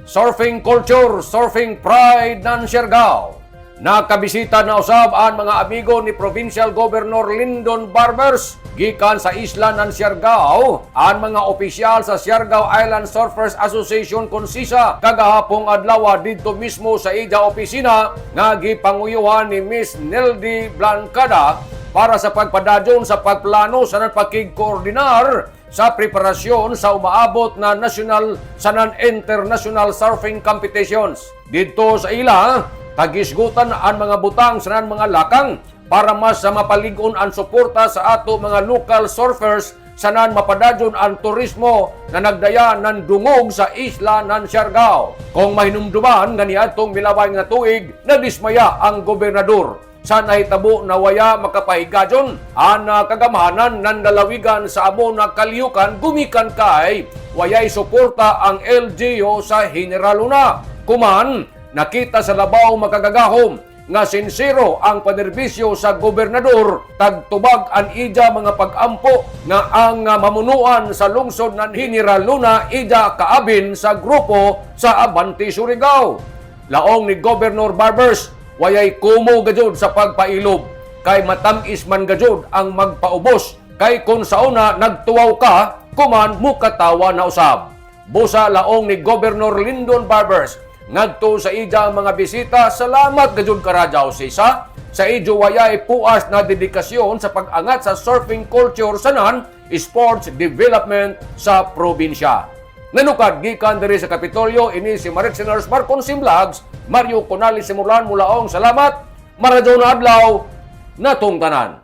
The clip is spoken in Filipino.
surfing culture, surfing pride ng Siargao. Nakabisita na usab ang mga amigo ni Provincial Governor Lyndon Barbers gikan sa isla ng Siargao. Ang mga opisyal sa Siargao Island Surfers Association konsisa kagahapong adlaw dito mismo sa ida opisina nga gipanguyuhan ni Miss Neldy Blancada para sa pagpadadyon sa pagplano sa pagkig-koordinar sa preparasyon sa umaabot na national sanan international surfing competitions. Dito sa ila, tagisgutan ang mga butang sa mga lakang para mas mapaligon ang suporta sa ato mga local surfers sanan mapadadyon ang turismo na nagdaya ng dungog sa isla ng Siargao. Kung mahinumduman nga niadtong milaway nga tuig, nadismaya ang gobernador sa nahitabo na waya makapahigadyon ang kagamahanan ng dalawigan sa amo na kaliyukan gumikan kay wayay suporta ang LGU sa General Luna. Kuman, nakita sa labaw makagagahom nga sinsero ang panerbisyo sa gobernador tagtubag an ija mga pag-ampo nga ang mamunuan sa lungsod ng General Luna ija kaabin sa grupo sa Abante Surigao. Laong ni Governor Barbers, wayay kumo gajud sa pagpailob kay matamis man gajud ang magpaubos kay kung sauna nagtuwaw ka kuman mukatawa na usab. Busa laong ni Governor Lyndon Barbers ngadto sa ija mga bisita, salamat gajud karadyaw sa ijo wayay puas na dedikasyon sa pag-angat sa surfing culture sanan sports development sa probinsya. Nanukad gikan diri sa Kapitolyo ini si Maricsiners Marcon Vlogs, Mario Conali Simulan mulaong salamat, maradyo na adlaw natong tanan.